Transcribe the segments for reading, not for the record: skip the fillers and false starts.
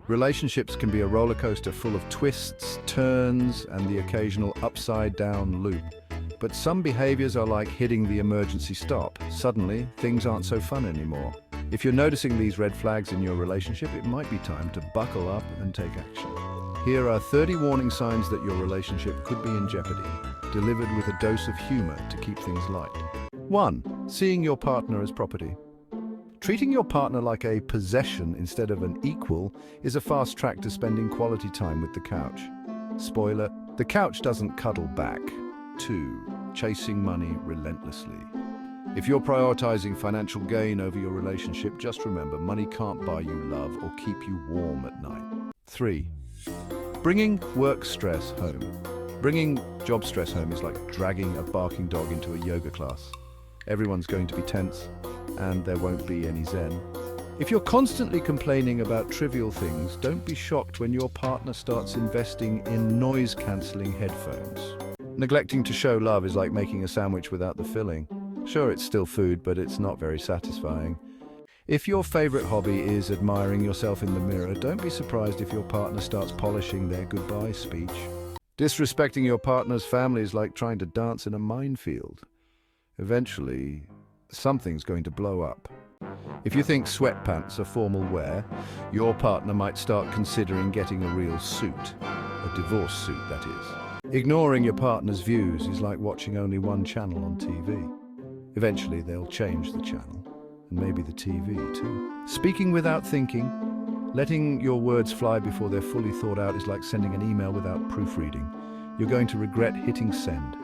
Relationships can be a roller coaster full of twists, turns, and the occasional upside-down loop. But some behaviors are like hitting the emergency stop. Suddenly, things aren't so fun anymore. If you're noticing these red flags in your relationship, it might be time to buckle up and take action. Here are 30 warning signs that your relationship could be in jeopardy, delivered with a dose of humor to keep things light. 1. Seeing your partner as property. Treating your partner like a possession instead of an equal is a fast track to spending quality time with the couch. Spoiler, the couch doesn't cuddle back. 2. Chasing money relentlessly. If you're prioritizing financial gain over your relationship, just remember, money can't buy you love or keep you warm at night. 3. Bringing work stress home. Bringing job stress home is like dragging a barking dog into a yoga class. Everyone's going to be tense, and there won't be any zen. If you're constantly complaining about trivial things, don't be shocked when your partner starts investing in noise-cancelling headphones. Neglecting to show love is like making a sandwich without the filling. Sure, it's still food, but it's not very satisfying. If your favorite hobby is admiring yourself in the mirror, don't be surprised if your partner starts polishing their goodbye speech. Disrespecting your partner's family is like trying to dance in a minefield. Eventually, something's going to blow up. If you think sweatpants are formal wear, your partner might start considering getting a real suit. A divorce suit, that is. Ignoring your partner's views is like watching only one channel on TV. Eventually, they'll change the channel, and maybe the TV too. Speaking without thinking, letting your words fly before they're fully thought out is like sending an email without proofreading. You're going to regret hitting send.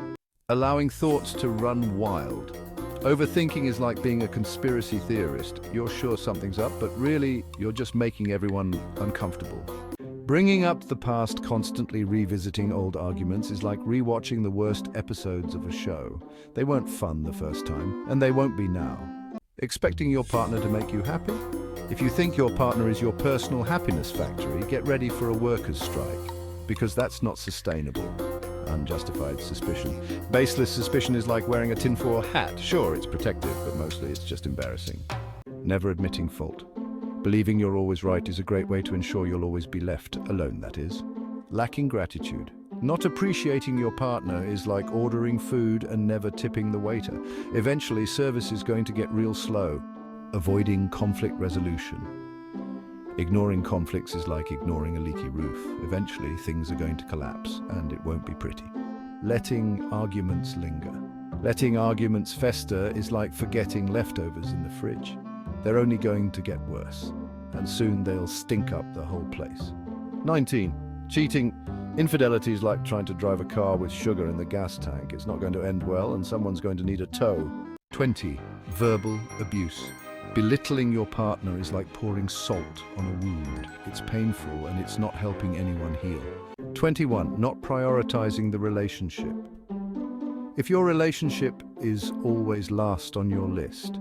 Allowing thoughts to run wild. Overthinking is like being a conspiracy theorist. You're sure something's up, but really, you're just making everyone uncomfortable. Bringing up the past, constantly revisiting old arguments is like rewatching the worst episodes of a show. They weren't fun the first time, and they won't be now. Expecting your partner to make you happy? If you think your partner is your personal happiness factory, get ready for a workers' strike, because that's not sustainable. Unjustified suspicion. Baseless suspicion is like wearing a tinfoil hat. Sure, it's protective, but mostly it's just embarrassing. Never admitting fault. Believing you're always right is a great way to ensure you'll always be left alone, that is. Lacking gratitude. Not appreciating your partner is like ordering food and never tipping the waiter. Eventually, service is going to get real slow. Avoiding conflict resolution. Ignoring conflicts is like ignoring a leaky roof. Eventually, things are going to collapse, and it won't be pretty. Letting arguments linger. Letting arguments fester is like forgetting leftovers in the fridge. They're only going to get worse, and soon they'll stink up the whole place. 19. Cheating. Infidelity is like trying to drive a car with sugar in the gas tank. It's not going to end well, and someone's going to need a tow. 20. Verbal abuse. Belittling your partner is like pouring salt on a wound. It's painful, and it's not helping anyone heal. 21. Not prioritizing the relationship. If your relationship is always last on your list,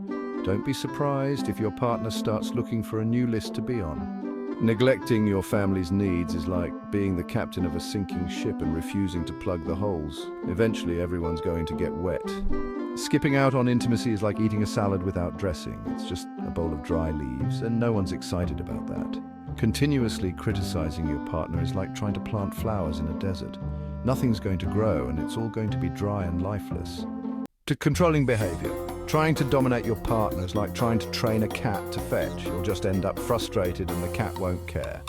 don't be surprised if your partner starts looking for a new list to be on. Neglecting your family's needs is like being the captain of a sinking ship and refusing to plug the holes. Eventually, everyone's going to get wet. Skipping out on intimacy is like eating a salad without dressing. It's just a bowl of dry leaves, and no one's excited about that. Continuously criticizing your partner is like trying to plant flowers in a desert. Nothing's going to grow, and it's all going to be dry and lifeless. To controlling behavior. Trying to dominate your partner is like trying to train a cat to fetch. You'll just end up frustrated and the cat won't care.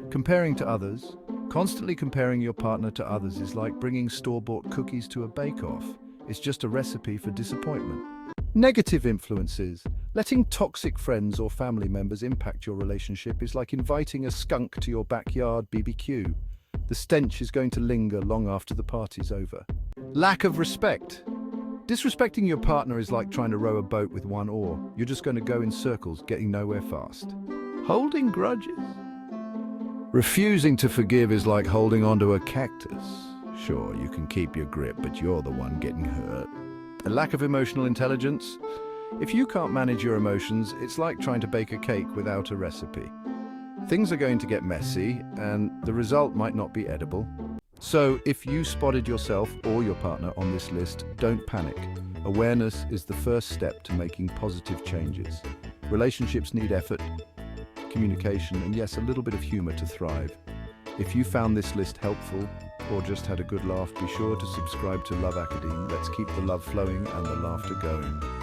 Comparing to others. Constantly comparing your partner to others is like bringing store-bought cookies to a bake-off. It's just a recipe for disappointment. Negative influences. Letting toxic friends or family members impact your relationship is like inviting a skunk to your backyard BBQ. The stench is going to linger long after the party's over. Lack of respect. Disrespecting your partner is like trying to row a boat with one oar. You're just going to go in circles, getting nowhere fast. Holding grudges. Refusing to forgive is like holding onto a cactus. Sure, you can keep your grip, but you're the one getting hurt. A lack of emotional intelligence. If you can't manage your emotions, it's like trying to bake a cake without a recipe. Things are going to get messy, and the result might not be edible. So, if you spotted yourself or your partner on this list, don't panic. Awareness is the first step to making positive changes. Relationships need effort, communication, and yes, a little bit of humor to thrive. If you found this list helpful or just had a good laugh, be sure to subscribe to Love Academe. Let's keep the love flowing and the laughter going.